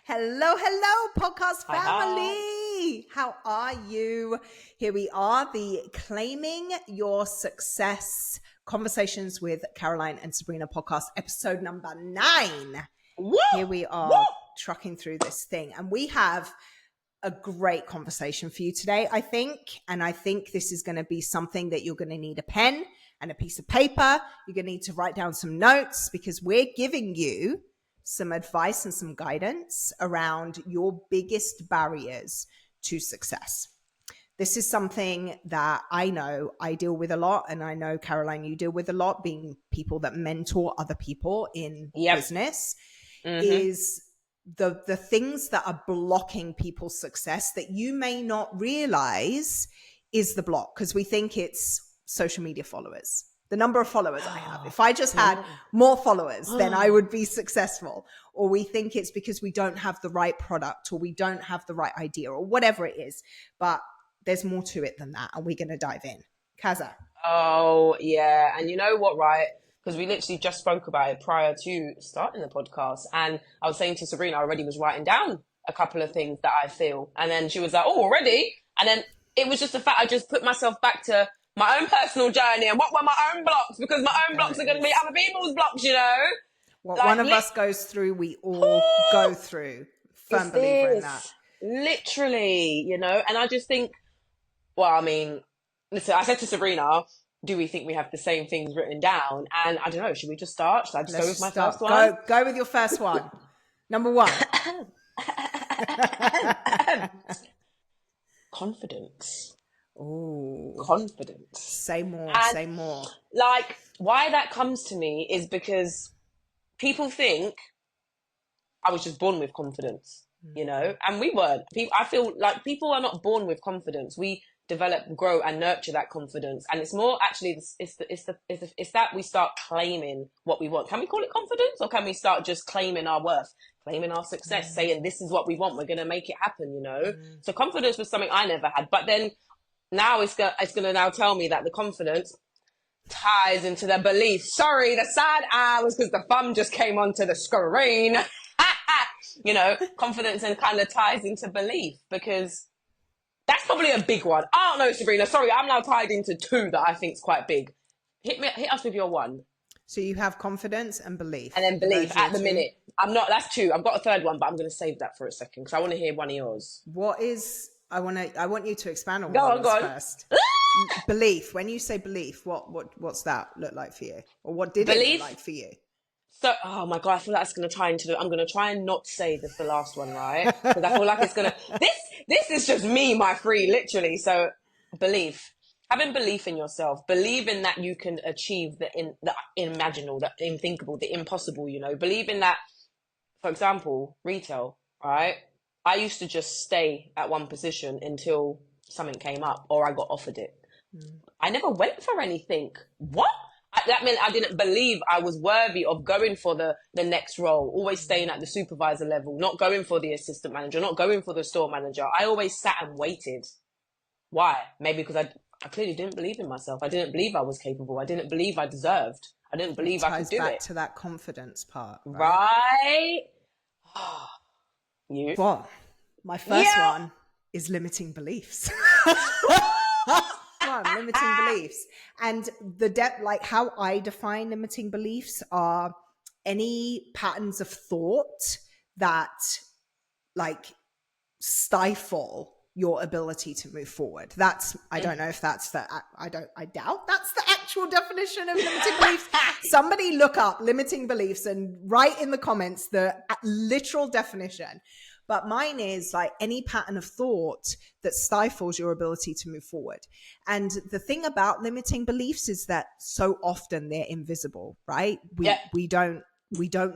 Hello, podcast family. Hi. How are you? Here we are, the Claiming Your Success Conversations with Caroline and Sabrina podcast, episode number 9. Woo! Here we are trucking through this thing, and we have a great conversation for you today, I think. And I think this is going to be something that you're going to need a pen and a piece of paper. You're going to need to write down some notes, because we're giving you some advice and some guidance around your biggest barriers to success. This is something that I know I deal with a lot, and I know, Caroline, you deal with a lot, being people that mentor other people in business, is the things that are blocking people's success that you may not realize is the block, because we think it's social media followers. The number of followers I have. If I just had more followers, then I would be successful. Or we think it's because we don't have the right product, or we don't have the right idea, or whatever it is. But there's more to it than that, and we're going to dive in. Kaza. Oh, yeah. And you know what, right? Because we literally just spoke about it prior to starting the podcast. And I was saying to Sabrina, I already was writing down a couple of things that I feel. And then she was like, oh, already? And then it was just the fact I just put myself back to my own personal journey and what were my own blocks, because my own blocks are going to be other people's blocks, you know? What one of us goes through, we all go through. Firm believer in that. Literally, you know? And I just think, well, I mean, listen, I said to Sabrina, do we think we have the same things written down? And I don't know, should we just start? Should I just go with my first one? Go with your first one. Number 1. Confidence. Oh, confidence. Say more. Like, why that comes to me is because people think I was just born with confidence, you know, and we weren't. I feel like people are not born with confidence. We develop, grow, and nurture that confidence, and it's more actually it's that we start claiming what we want. Can we call it confidence, or can we start just claiming our worth, claiming our success, saying this is what we want, we're going to make it happen, you know? So confidence was something I never had, but then now it's going to now tell me that the confidence ties into the belief. Sorry, the sad was because the thumb just came onto the screen. You know, confidence and kind of ties into belief, because that's probably a big one. I don't know, Sabrina. Sorry, I'm now tied into 2 that I think is quite big. Hit us with your one. So you have confidence and belief. And then belief at the minute. That's 2. I've got a third one, but I'm going to save that for a second because I want to hear one of yours. What is... I want you to expand on go on. First. Belief. When you say belief, what's that look like for you, or what did it look like for you? So, oh my god, I feel like it's going to tie into I'm going to try and not say the last one, right? Because I feel like it's going to. This is just me, my free, literally. So, belief. Having belief in yourself, believing that you can achieve the unimaginable, the unthinkable, the impossible. You know, believing that. For example, retail, right? I used to just stay at one position until something came up or I got offered it. I never went for anything. What? That meant I didn't believe I was worthy of going for the next role, always staying at the supervisor level, not going for the assistant manager, not going for the store manager. I always sat and waited. Why? Maybe because I clearly didn't believe in myself. I didn't believe I was capable. I didn't believe I deserved. I didn't believe I could do it. Ties back to that confidence part. Right? You? What? My first one is limiting beliefs. Limiting beliefs. And the depth, like how I define limiting beliefs, are any patterns of thought that like stifle your ability to move forward. I don't know if that's I doubt that's the actual definition of limiting beliefs. Somebody look up limiting beliefs and write in the comments the literal definition. But mine is like any pattern of thought that stifles your ability to move forward. And the thing about limiting beliefs is that so often they're invisible, right? We don't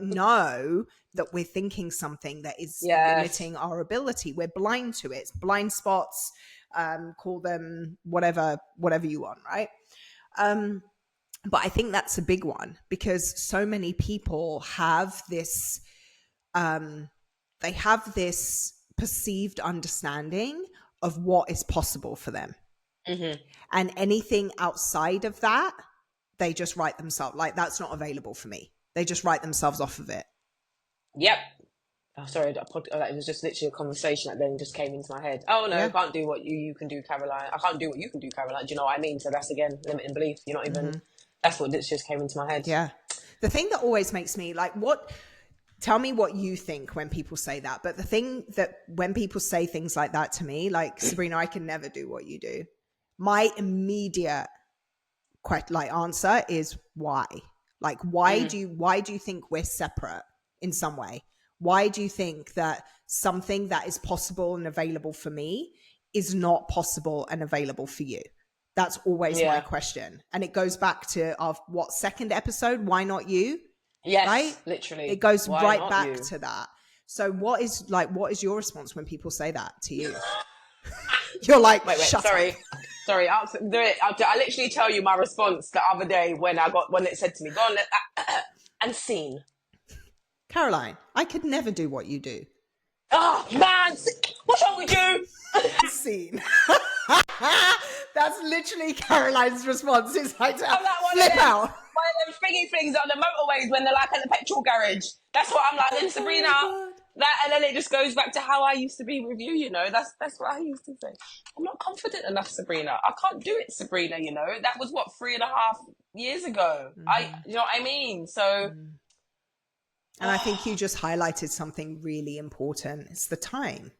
know that we're thinking something that is limiting our ability. We're blind to it. It's blind spots, call them whatever you want, right? But I think that's a big one, because so many people have this they have this perceived understanding of what is possible for them. And anything outside of that, they just write themselves, like, that's not available for me. They just write themselves off of it. Yep. Oh, sorry, it was just literally a conversation that then just came into my head. Oh no, I Yeah. can't do what you can do, Caroline. I can't do what you can do, Caroline. Do you know what I mean? So that's again limiting belief. You're not even. That's what just came into my head. Yeah. The thing that always makes me like, tell me what you think when people say that. But the thing that when people say things like that to me, like, Sabrina, I can never do what you do. My immediate answer is why? Like, why do you think we're separate in some way? Why do you think that something that is possible and available for me is not possible and available for you? That's always my question. And it goes back to our second episode, why not you? Yes, right? Literally. It goes Why right not back you? to that. So what is your response when people say that to you? You're like, wait, shut sorry. up. Sorry, I'll literally tell you my response the other day when it said to me, go on, and scene. Caroline, I could never do what you do. Oh, man, what's wrong with you? Scene. That's literally Caroline's response. It's like, I'm like flip out. One of them thingy things on the motorways when they're like at the petrol garage. That's what I'm like. Then Sabrina, and then it just goes back to how I used to be with you. You know, that's what I used to say. I'm not confident enough, Sabrina. I can't do it, Sabrina. You know, that was what 3.5 years ago. You know what I mean? So. And I think you just highlighted something really important. It's the time.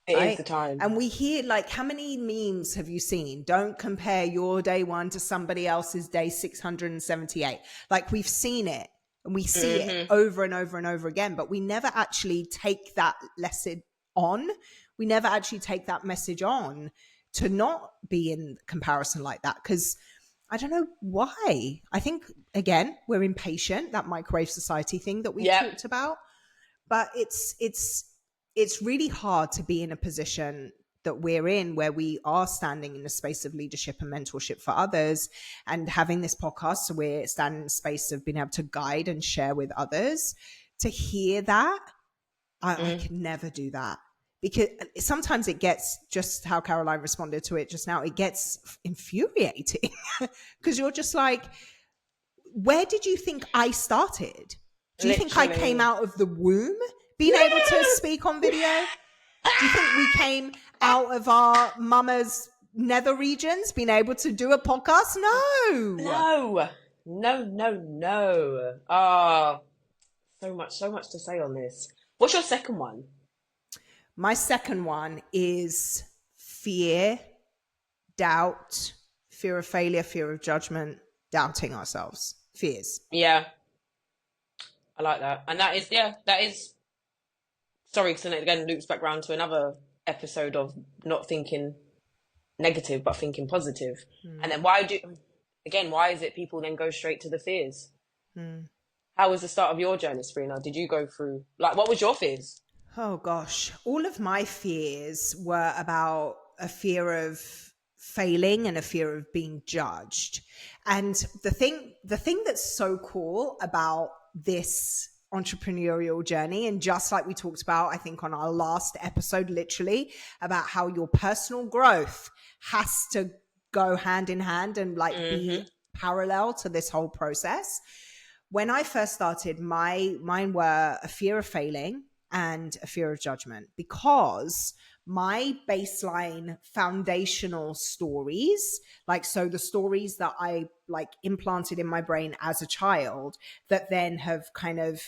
It right? is the time. And we hear, like, how many memes have you seen? Don't compare your day 1 to somebody else's day 678. Like, we've seen it and we see it over and over and over again, but we never actually take that lesson on. We never actually take that message on to not be in comparison like that. Because I don't know why. I think, again, we're impatient, that microwave society thing that we talked about. But it's really hard to be in a position that we're in where we are standing in a space of leadership and mentorship for others and having this podcast. So we're standing in a space of being able to guide and share with others. To hear that, I can never do that. Because sometimes it gets, just how Caroline responded to it just now, it gets infuriating because you're just like, where did you think I started? Do you think I came out of the womb being able to speak on video? Do you think we came out of our mama's nether regions being able to do a podcast? No. Oh, so much to say on this. What's your second one? My second one is fear, doubt, fear of failure, fear of judgment, doubting ourselves. Fears. Yeah. I like that. And that is, sorry, because it again loops back around to another episode of not thinking negative, but thinking positive. And then why is it people then go straight to the fears? How was the start of your journey, Sabrina? Did you go through, like, what was your fears? Oh gosh, all of my fears were about a fear of failing and a fear of being judged. And the thing that's so cool about this entrepreneurial journey, and just like we talked about, I think on our last episode, literally about how your personal growth has to go hand in hand and like be parallel to this whole process. When I first started, mine were a fear of failing and a fear of judgment, because my baseline foundational stories, like, so the stories that I like implanted in my brain as a child that then have kind of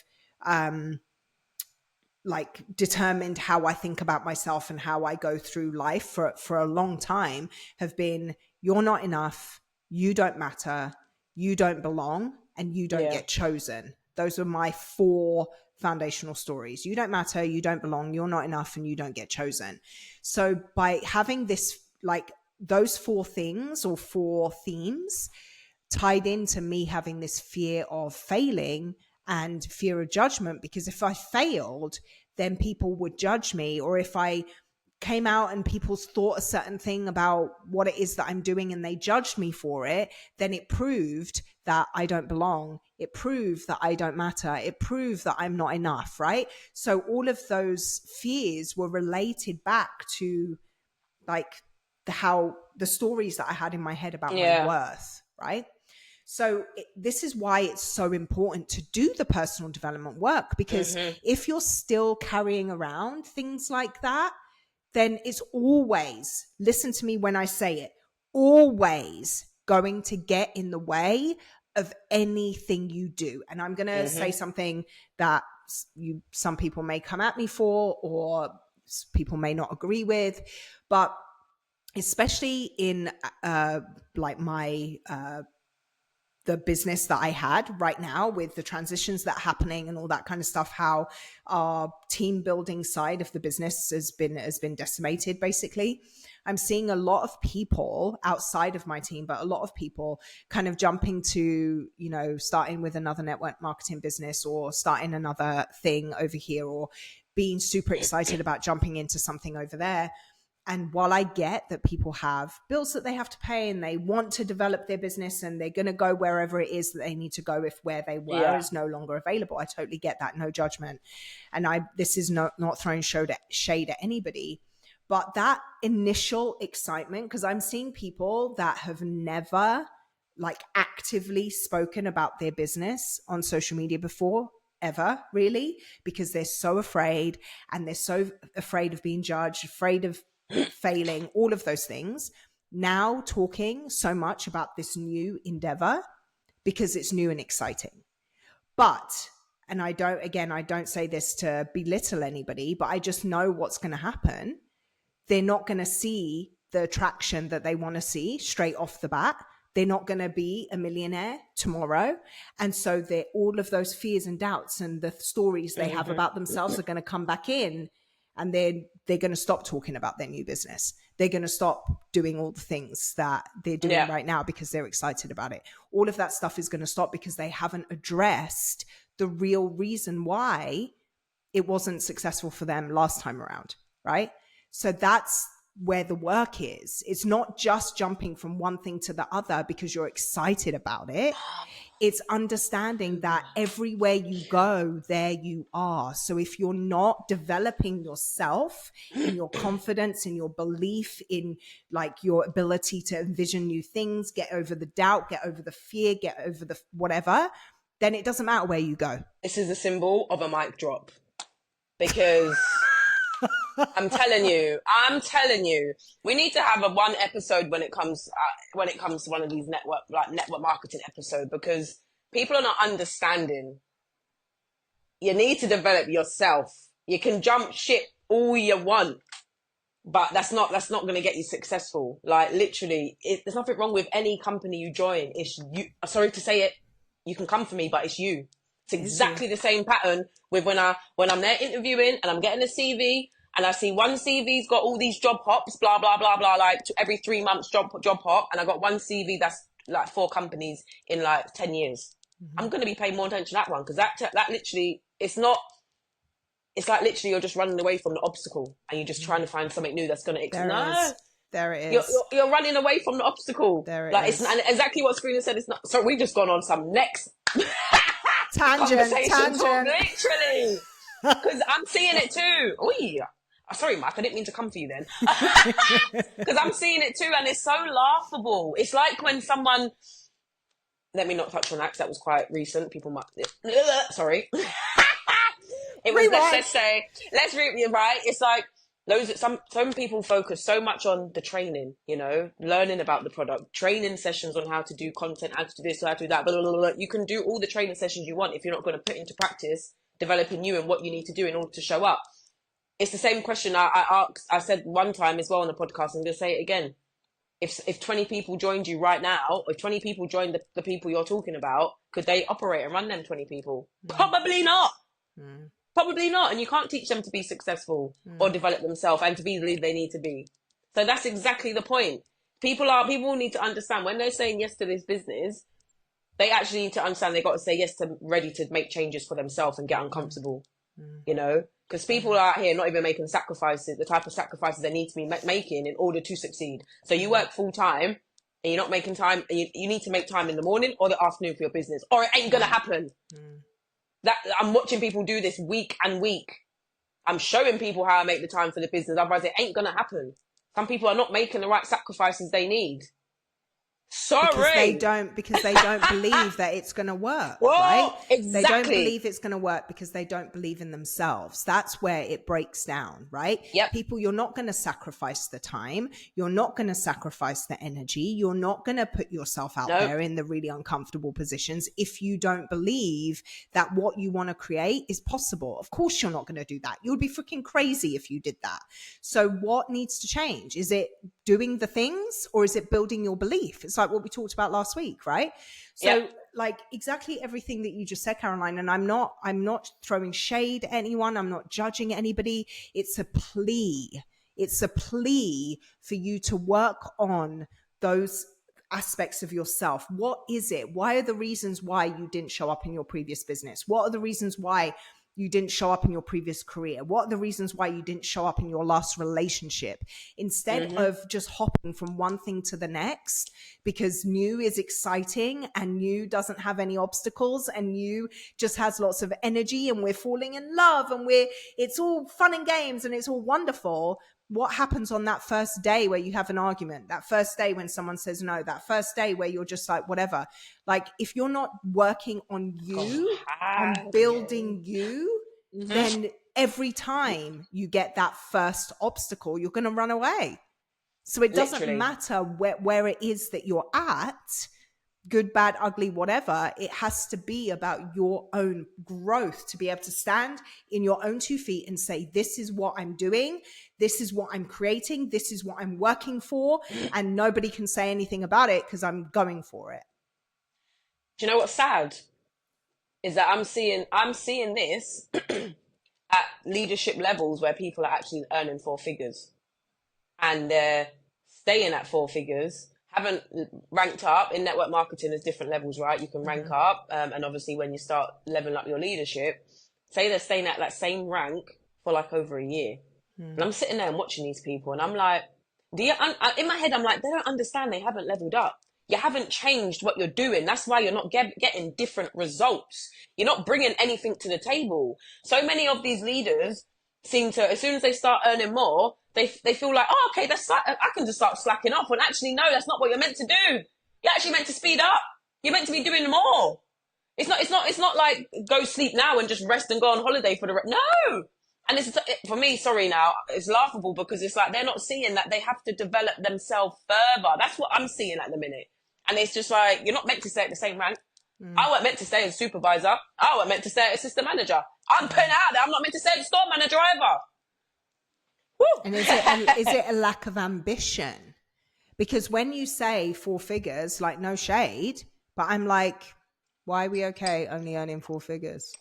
like determined how I think about myself and how I go through life for a long time, have been, you're not enough, you don't matter, you don't belong, and you don't get chosen. Those are my 4 foundational stories. You don't matter, you don't belong, you're not enough, and you don't get chosen. So by having this, like, those 4 things or 4 themes tied into me having this fear of failing and fear of judgment, because if I failed, then people would judge me. Or if I came out and people thought a certain thing about what it is that I'm doing and they judged me for it, then it proved that I don't belong. It proved that I don't matter. It proved that I'm not enough, right? So all of those fears were related back to like how the stories that I had in my head about my worth, right? So this is why it's so important to do the personal development work, because if you're still carrying around things like that, then it's always, listen to me when I say it, always going to get in the way of anything you do. And I'm going to say something that some people may come at me for, or people may not agree with, but especially in like my the business that I had right now, with the transitions that are happening and all that kind of stuff, how our team building side of the business has been decimated. Basically, I'm seeing a lot of people outside of my team, but a lot of people kind of jumping to, you know, starting with another network marketing business, or starting another thing over here, or being super excited about jumping into something over there. And while I get that people have bills that they have to pay and they want to develop their business and they're going to go wherever it is that they need to go if where they were is no longer available, I totally get that. No judgment. And this is not throwing shade at anybody, but that initial excitement, because I'm seeing people that have never like actively spoken about their business on social media before, ever, really, because they're so afraid, and they're so afraid of being judged, afraid of failing, all of those things, now talking so much about this new endeavor because it's new and exciting. But, and I don't say this to belittle anybody, but I just know what's going to happen. They're not going to see the traction that they want to see straight off the bat. They're not going to be a millionaire tomorrow. And so all of those fears and doubts and the stories they have about themselves are going to come back in. And then they're going to stop talking about their new business. They're going to stop doing all the things that they're doing right now because they're excited about it. All of that stuff is going to stop because they haven't addressed the real reason why it wasn't successful for them last time around, right? So that's where the work is. It's not just jumping from one thing to the other because you're excited about it. It's understanding that everywhere you go, there you are. So if you're not developing yourself in your confidence, in your belief, in like your ability to envision new things, get over the doubt, get over the fear, get over the whatever, then it doesn't matter where you go. This is a symbol of a mic drop, because I'm telling you, we need to have one episode when it comes to one of these network marketing episode, because people are not understanding. You need to develop yourself. You can jump ship all you want, but that's not going to get you successful. Like literally, there's nothing wrong with any company you join. It's you. Sorry to say it, you can come for me, but it's you. It's exactly the same pattern with when I'm there interviewing and I'm getting a CV. And I see one CV's got all these job hops, blah, blah, blah, blah, like every 3 months job hop. And I got one CV that's like 4 companies in like 10 years. I'm going to be paying more attention to that one, because that literally, it's like literally you're just running away from the obstacle and you're just trying to find something new that's going to... There it is. You're running away from the obstacle. There it is. And exactly what Sabrina said, it's not... So we've just gone on some next... Tangent. Literally. Because I'm seeing it too. Sorry, Mike, I didn't mean to come for you then. Because I'm seeing it too, and it's so laughable. It's like when someone... Let me not touch on that, because that was quite recent. People might... Sorry. It was, let's right? It's like, some people focus so much on the training, you know, learning about the product, training sessions on how to do content, how to do this, how to do that, blah, blah, blah, blah. You can do all the training sessions you want if you're not going to put into practice developing you and what you need to do in order to show up. It's the same question I said one time as well on the podcast. I'm going to say it again. If 20 people joined you right now, if 20 people joined the people you're talking about, could they operate and run them 20 people? Probably not. Probably not. And you can't teach them to be successful or develop themselves and to be the leader they need to be. So that's exactly the point. People need to understand when they're saying yes to this business, they actually need to understand they've got to say yes to ready to make changes for themselves and get uncomfortable, you know, because people are out here not even making sacrifices, the type of sacrifices they need to be making in order to succeed. So you work full time and you're not making time, and you need to make time in the morning or the afternoon for your business, or it ain't going to happen. That I'm watching people do this week and week. I'm showing people how I make the time for the business. Otherwise it ain't going to happen. Some people are not making the right sacrifices they need. Sorry. Because they don't believe that it's going to work, Whoa, right? exactly. They don't believe it's going to work because they don't believe in themselves. That's where it breaks down, right? Yep. People, you're not going to sacrifice the time. You're not going to sacrifice the energy. You're not going to put yourself out there in the really uncomfortable positions if you don't believe that what you want to create is possible. Of course, you're not going to do that. You would be freaking crazy if you did that. So what needs to change? Is it doing the things, or is it building your belief? It's like what we talked about last week, right? So like exactly everything that you just said, Caroline, and I'm not throwing shade at anyone. I'm not judging anybody. It's a plea. It's a plea for you to work on those aspects of yourself. What is it? Why are the reasons why you didn't show up in your previous business? What are the reasons why you didn't show up in your previous career? What are the reasons why you didn't show up in your last relationship? Instead of just hopping from one thing to the next, because new is exciting and new doesn't have any obstacles and new just has lots of energy and we're falling in love and it's all fun and games and it's all wonderful. What happens on that first day where you have an argument, that first day when someone says no, that first day where you're just like, whatever. Like if you're not working on you, on building you, then every time you get that first obstacle, you're going to run away. So it doesn't matter where it is that you're at, good, bad, ugly, whatever. It has to be about your own growth, to be able to stand in your own 2 feet and say, this is what I'm doing. This is what I'm creating. This is what I'm working for. And nobody can say anything about it because I'm going for it. Do you know what's sad? Is that I'm seeing this at leadership levels where people are actually earning 4 figures and they're staying at 4 figures, haven't ranked up. In network marketing, there's different levels, right? You can rank up. And obviously when you start leveling up your leadership, say they're staying at that same rank for like over a year. And I'm sitting there and watching these people and I'm like, in my head, I'm like, they don't understand. They haven't leveled up. You haven't changed what you're doing. That's why you're not getting different results. You're not bringing anything to the table. So many of these leaders seem to, as soon as they start earning more, they feel like, oh, okay, I can just start slacking off. When actually, no, that's not what you're meant to do. You're actually meant to speed up. You're meant to be doing more. It's not like go sleep now and just rest and go on holiday for no. And for me, sorry now, it's laughable because it's like they're not seeing that they have to develop themselves further. That's what I'm seeing at the minute. And it's just like, you're not meant to stay at the same rank. I wasn't meant to stay as supervisor. I wasn't meant to stay as assistant manager. I'm putting it out there. I'm not meant to stay as store manager either. Woo. And is it a lack of ambition? Because when you say 4 figures, like no shade, but I'm like, why are we okay only earning 4 figures?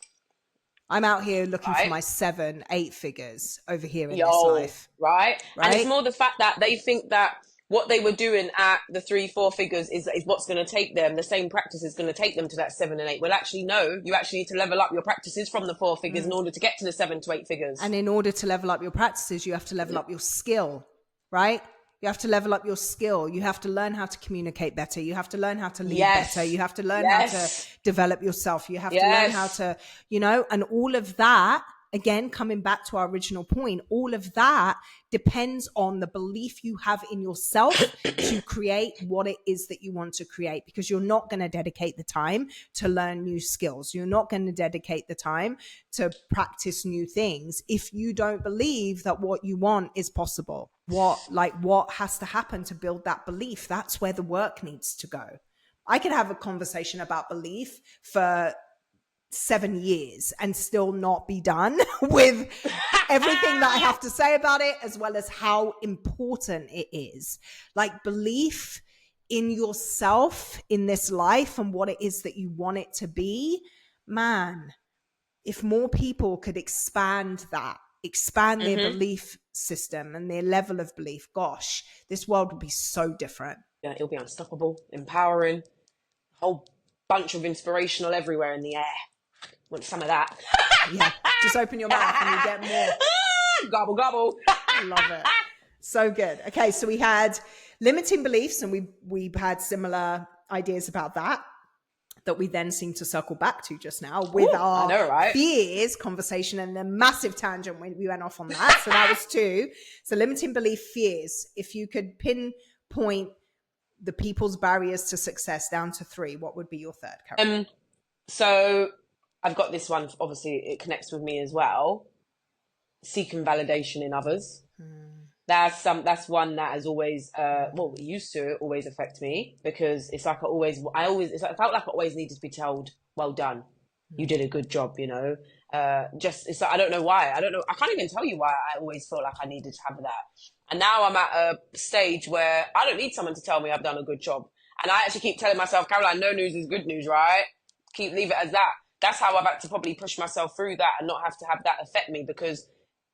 I'm out here looking for my 7, 8 figures over here in this life. Right? And it's more the fact that they think that what they were doing at the 3, 4 figures is what's going to take them. The same practice is going to take them to that 7 and 8. Well, actually, no. You actually need to level up your practices from the 4 figures in order to get to the 7 to 8 figures. And in order to level up your practices, you have to level up your skill, right? You have to level up your skill. You have to learn how to communicate better. You have to learn how to lead better. You have to learn how to develop yourself. You have to learn how to, and all of that, again, coming back to our original point, all of that depends on the belief you have in yourself to create what it is that you want to create, because you're not going to dedicate the time to learn new skills. You're not going to dedicate the time to practice new things if you don't believe that what you want is possible. What has to happen to build that belief? That's where the work needs to go. I could have a conversation about belief for 7 years and still not be done with everything that I have to say about it, as well as how important it is. Like belief in yourself in this life and what it is that you want it to be. Man, if more people could expand their belief system and their level of belief, gosh, this world would be so different. Yeah, it'll be unstoppable, empowering, a whole bunch of inspirational everywhere in the air. Want some of that? Yeah, just open your mouth and you get more. Gobble, gobble. Love it. So good. Okay, so we had limiting beliefs, and we had similar ideas about that we then seem to circle back to just now with our fears conversation, and the massive tangent when we went off on that. So that was 2. So limiting belief, fears. If you could pinpoint the people's barriers to success down to 3, what would be your third, Caroline? So I've got this one, obviously it connects with me as well. Seeking validation in others. That's one that has always, it used to always affect me, because it's like I felt like I always needed to be told, well done, you did a good job, you know. It's like, I don't know why. I can't even tell you why I always felt like I needed to have that. And now I'm at a stage where I don't need someone to tell me I've done a good job. And I actually keep telling myself, Caroline, no news is good news, right? Leave it as that. That's how I've had to probably push myself through that and not have to have that affect me, because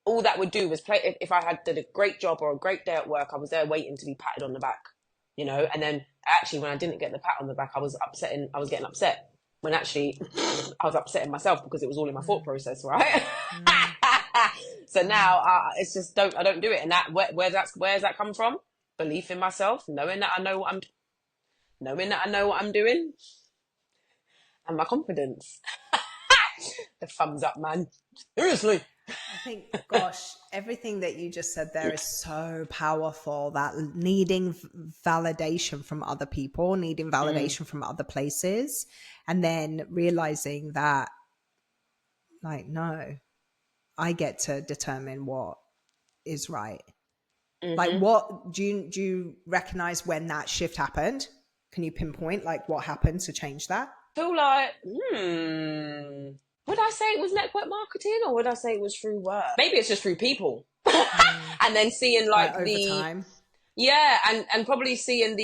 all that would do was play. If I had did a great job or a great day at work, I was there waiting to be patted on the back, you know. And then actually, when I didn't get the pat on the back, I was getting upset. When actually, I was upsetting myself because it was all in my thought process, right? So now it's just I don't do it. And that where's that come from? Belief in myself, knowing that I know what I'm doing, and my confidence. The thumbs up, man. Seriously. I think, gosh, everything that you just said there is so powerful, that needing validation from other people, needing validation from other places, and then realizing that, like, no, I get to determine what is right. Like, what do you recognize when that shift happened? Can you pinpoint like what happened to change that? I feel like, would I say it was network marketing, or would I say it was through work? Maybe it's just through people. And then seeing like over time. Yeah, and probably seeing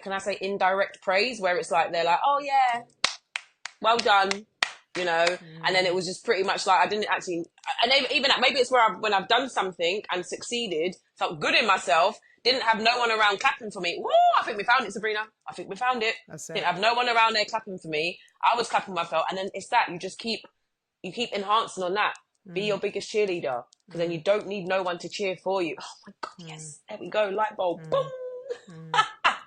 can I say indirect praise, where it's like, they're like, oh yeah, well done, you know. And then it was just pretty much like, I didn't actually, and even maybe it's where when I've done something and succeeded, felt good in myself, didn't have no one around clapping for me. Woo, I think we found it, Sabrina. I think we found it. That's it. Didn't have no one around there clapping for me. I was clapping myself. And then it's that, you keep enhancing on that. Be your biggest cheerleader. Because then you don't need no one to cheer for you. Oh my God, yes. There we go. Light bulb. Boom.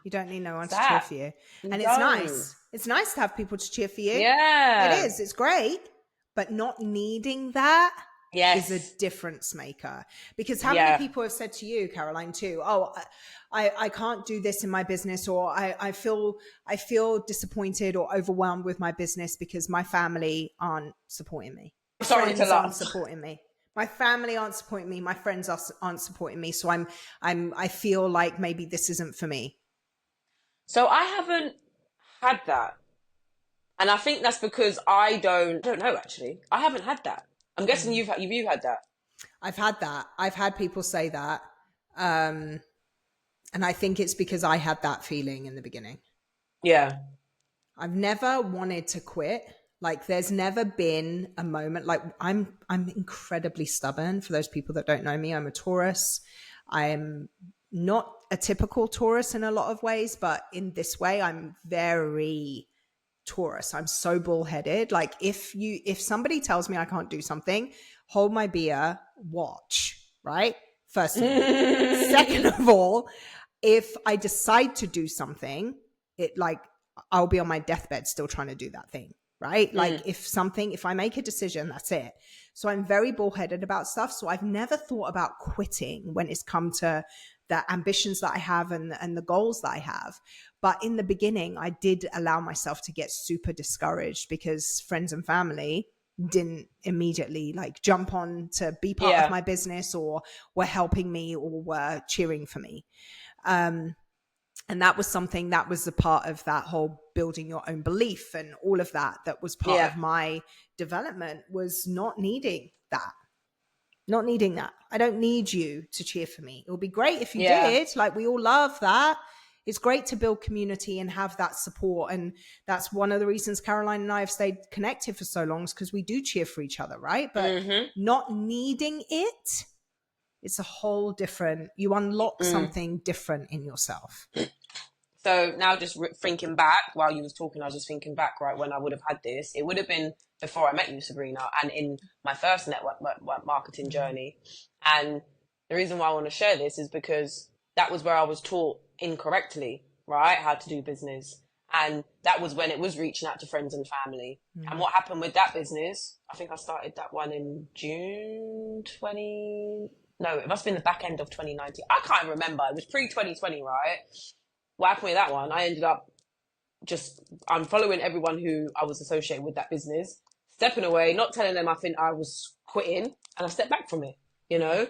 You don't need no one to cheer for you. And it's nice. It's nice to have people to cheer for you. Yeah. It is. It's great. But not needing that yes. is a difference maker. Because how many people have said to you, Caroline, too, oh, I can't do this in my business, or I feel disappointed or overwhelmed with my business because my family aren't supporting me. Sorry to laugh. Aren't supporting me. My family aren't supporting me. My friends aren't supporting me. So I feel like maybe this isn't for me. So I haven't had that. And I think that's because I don't know, actually. I haven't had that. I'm guessing you've had that. I've had that. I've had people say that. And I think it's because I had that feeling in the beginning. Yeah. I've never wanted to quit. Like, there's never been a moment, like, I'm incredibly stubborn. For those people that don't know me, I'm a Taurus. I'm not a typical Taurus in a lot of ways, but in this way, I'm very Taurus. I'm so bullheaded. Like, if somebody tells me I can't do something, hold my beer, watch, right? First of all. Second of all, if I decide to do something, I'll be on my deathbed still trying to do that thing. Right? Like, if I make a decision, that's it. So I'm very bullheaded about stuff. So I've never thought about quitting when it's come to the ambitions that I have and the goals that I have. But in the beginning, I did allow myself to get super discouraged because friends and family didn't immediately like jump on to be part of my business, or were helping me, or were cheering for me. And that was something that was a part of that whole building your own belief and all of that was part of my development, was not needing that. I don't need you to cheer for me. It would be great if you did. Like, we all love that. It's great to build community and have that support. And that's one of the reasons Caroline and I have stayed connected for so long, is because we do cheer for each other, right? But not needing it, it's a whole different, you unlock something different in yourself. So now just thinking back, while you was talking, I was just thinking back, right, when I would have had this, it would have been before I met you, Sabrina, and in my first network marketing journey. And the reason why I want to share this is because that was where I was taught incorrectly, right, how to do business. And that was when it was reaching out to friends and family. And what happened with that business, I think I started that one in it must have been the back end of 2019. I can't remember. It was pre-2020, right? what happened with that one, I ended up I'm following everyone who I was associated with that business, stepping away, not telling them I think I was quitting, and I stepped back from it, you know?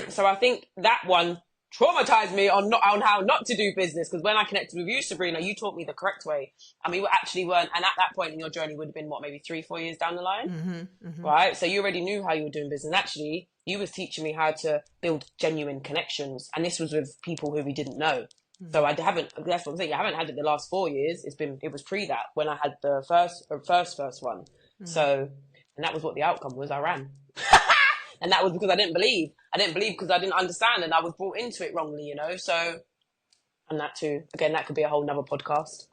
So I think that one traumatized me on how not to do business, because when I connected with you, Sabrina, you taught me the correct way. And we weren't, and at that point in your journey would have been what, maybe 3-4 years down the line, right? So you already knew how you were doing business. And actually, you was teaching me how to build genuine connections, and this was with people who we didn't know. So I haven't. That's what I'm saying. I haven't had it the last 4 years. It was pre that when I had the first one. So, and that was what the outcome was. I ran, and that was because I didn't believe. I didn't believe because I didn't understand, and I was brought into it wrongly. You know. So, and that too. Again, that could be a whole nother podcast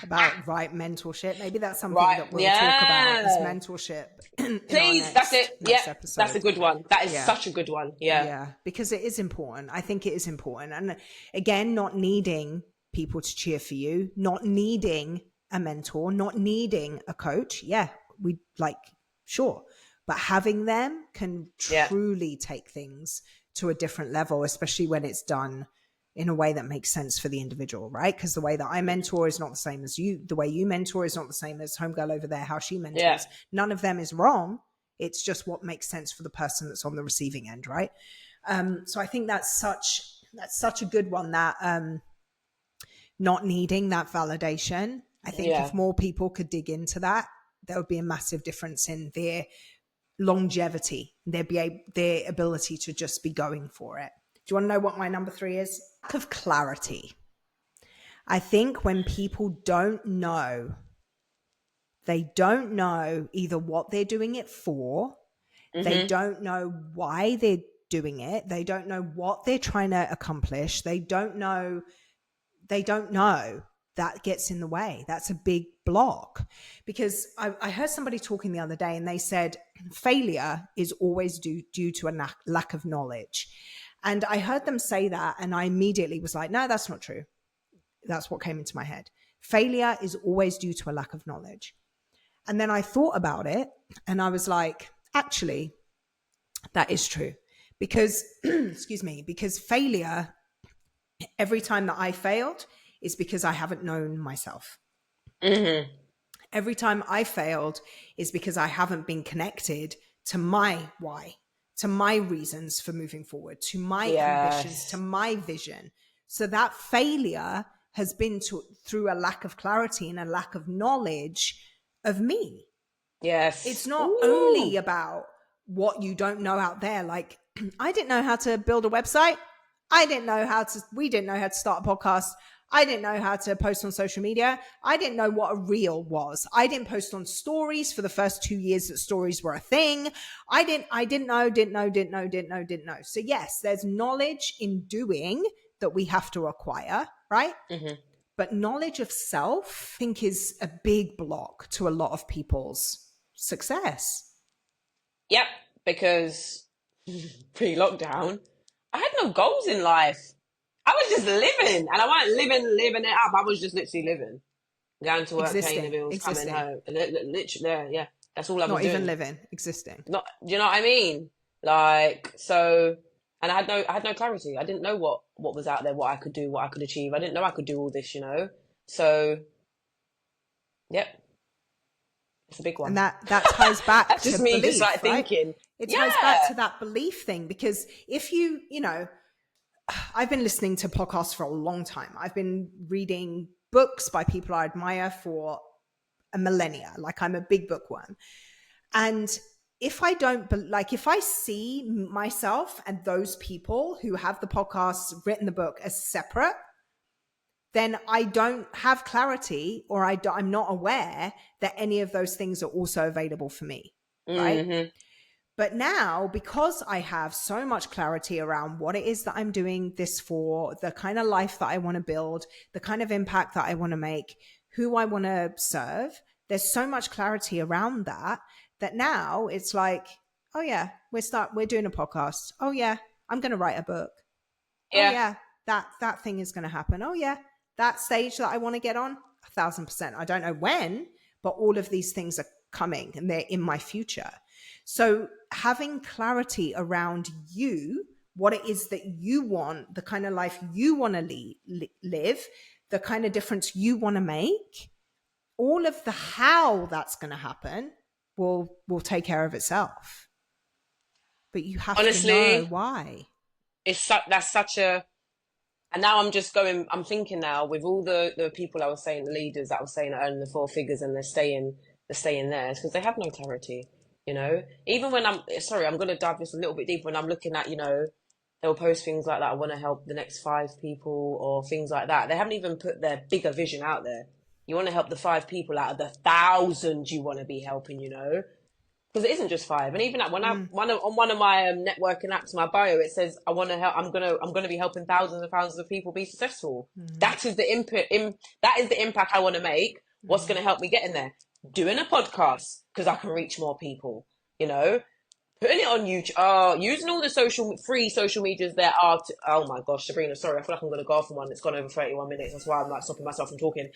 about mentorship. Maybe that's something right? that we'll talk about is mentorship. Please, that's it. Next Yeah, episode. that's a good one. That is such a good one. Yeah, because it is important. I think it is important. And again, not needing people to cheer for you, not needing a mentor, not needing a coach. Yeah, we sure. But having them can truly take things to a different level, especially when it's done in a way that makes sense for the individual, right? Because the way that I mentor is not the same as you. The way you mentor is not the same as homegirl over there, how she mentors. Yeah. None of them is wrong. It's just what makes sense for the person that's on the receiving end, right? So I think that's such a good one, that not needing that validation. I think if more people could dig into that, there would be a massive difference in their longevity, their ability to just be going for it. Do you want to know what my number 3 is? Lack of clarity. I think when people don't know, they don't know either what they're doing it for, they don't know why they're doing it, they don't know what they're trying to accomplish, they don't know, that gets in the way. That's a big block. Because I heard somebody talking the other day and they said failure is always due to a lack of knowledge. And I heard them say that and I immediately was like, no, that's not true. That's what came into my head. Failure is always due to a lack of knowledge. And then I thought about it and I was like, actually, that is true. Because, because failure, every time that I failed, is because I haven't known myself. Every time I failed is because I haven't been connected to my why, to my reasons for moving forward, to my ambitions, to my vision. So that failure has been through a lack of clarity and a lack of knowledge of me. Yes. It's not only about what you don't know out there. Like, I didn't know how to build a website. We didn't know how to start a podcast. I didn't know how to post on social media. I didn't know what a reel was. I didn't post on stories for the first 2 years that stories were a thing. I didn't know. So yes, there's knowledge in doing that we have to acquire, right? But knowledge of self, I think, is a big block to a lot of people's success. Yep, because pre-lockdown, I had no goals in life. I was just living, and I wasn't living it up. I was just literally living, going to work, paying the bills, coming home. Literally, yeah, that's all I was doing. Not even living, existing. Not, do you know what I mean? Like, so, and I had no clarity. I didn't know what was out there, what I could do, what I could achieve. I didn't know I could do all this, you know. So, yep, it's a big one. And that ties back That's to just me, belief, just like right? thinking. It ties back to that belief thing, because if you know, I've been listening to podcasts for a long time. I've been reading books by people I admire for a millennia. Like, I'm a big bookworm. And if I if I see myself and those people who have the podcasts, written the book, as separate, then I don't have clarity, or I'm not aware that any of those things are also available for me, right? But now, because I have so much clarity around what it is that I'm doing this for, the kind of life that I want to build, the kind of impact that I want to make, who I want to serve, there's so much clarity around that now it's like, oh yeah, we're doing a podcast. Oh yeah, I'm going to write a book. Yeah. Oh yeah, that thing is going to happen. Oh yeah, that stage that I want to get on, 1,000%. I don't know when, but all of these things are coming and they're in my future. So having clarity around you, what it is that you want, the kind of life you want to live, the kind of difference you want to make, all of the how that's going to happen will take care of itself. But you have to know why. That's such a, and now I'm thinking now with all the people I was saying, the leaders that I was saying are earning the four figures and they're staying there, it's because they have no clarity, you know? Even when I'm going to dive this a little bit deeper when I'm looking at, you know, they'll post things like that, I want to help the next 5 people or things like that. They haven't even put their bigger vision out there. You want to help the 5 people out of the 1,000 you want to be helping, you know? Because it isn't just 5. And even that, when on one of my networking apps, my bio, it says I want to help. I'm gonna be helping thousands and thousands of people be successful. That is the input. That is the impact I want to make. What's going to help me get in there? Doing a podcast because I can reach more people. You know, putting it on YouTube. Using all the free social medias there are. Oh my gosh, Sabrina, sorry, I feel like I'm going to go off on one. It's gone over 31 minutes. That's why I'm like stopping myself from talking.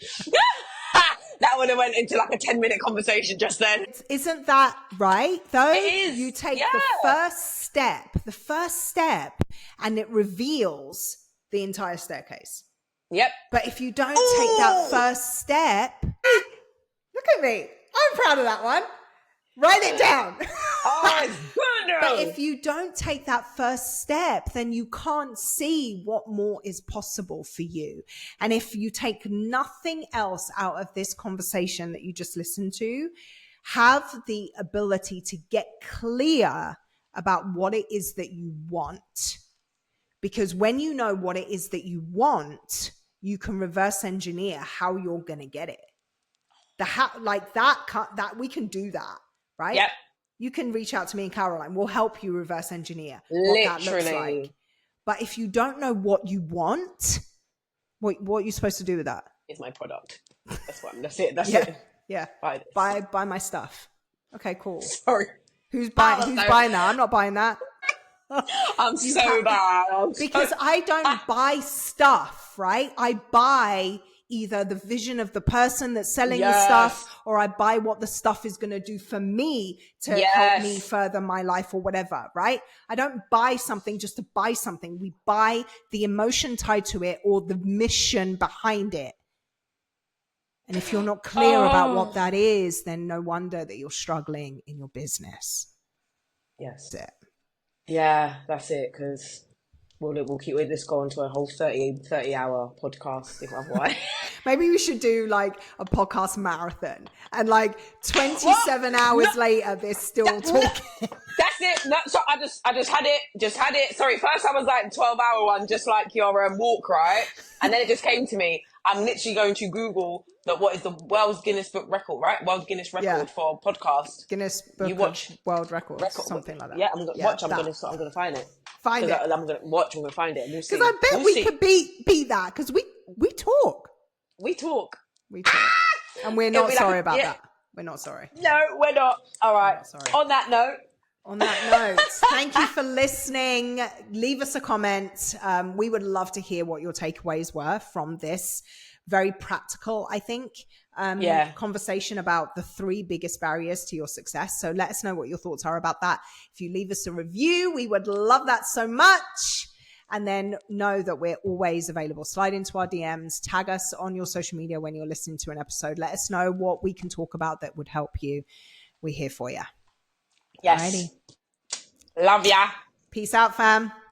That would have went into like a 10-minute conversation just then. Isn't that right though? It is. You take the first step and it reveals the entire staircase. Yep. But if you don't take that first step, look at me. I'm proud of that one. Write it down. Oh, it's good. But if you don't take that first step, then you can't see what more is possible for you. And if you take nothing else out of this conversation that you just listened to, have the ability to get clear about what it is that you want. Because when you know what it is that you want, you can reverse engineer how you're going to get it. That we can do that, right? Yep. You can reach out to me and Caroline. We'll help you reverse engineer what that looks like. But if you don't know what you want, what are you supposed to do with that? It's my product. That's it. That's it. Yeah. Buy my stuff. Okay, cool. Sorry. Who's buying that? I'm not buying that. I'm so bad. Because I don't buy stuff, right? I buy either the vision of the person that's selling the stuff, or I buy what the stuff is going to do for me to help me further my life or whatever, right? I don't buy something just to buy something. We buy the emotion tied to it or the mission behind it. And if you're not clear about what that is, then no wonder that you're struggling in your business. Yes. That's it. Yeah, that's it. Because we'll keep this going to a whole 30-hour podcast if otherwise. Maybe we should do like a podcast marathon and like 27 hours later they're still talking. That's it. No, so I just had it. Sorry, first I was like 12-hour one, just like your walk, right? And then it just came to me. I'm literally going to Google what is the World Guinness Book record, right? World Guinness record for podcast. Guinness Book of World Records, something like that. Yeah, I'm gonna watch. I'm gonna find it. Find it. I'm gonna watch. I'm gonna find it. Because I bet we could beat that. Because we talk. We talk. And we're not sorry about that. We're not sorry. No, we're not. All right. On that note, thank you for listening. Leave us a comment. We would love to hear what your takeaways were from this very practical, I think, conversation about the 3 biggest barriers to your success. So let us know what your thoughts are about that. If you leave us a review, we would love that so much. And then know that we're always available. Slide into our DMs, tag us on your social media when you're listening to an episode. Let us know what we can talk about that would help you. We're here for you. Yes. Alrighty. Love ya. Peace out, fam.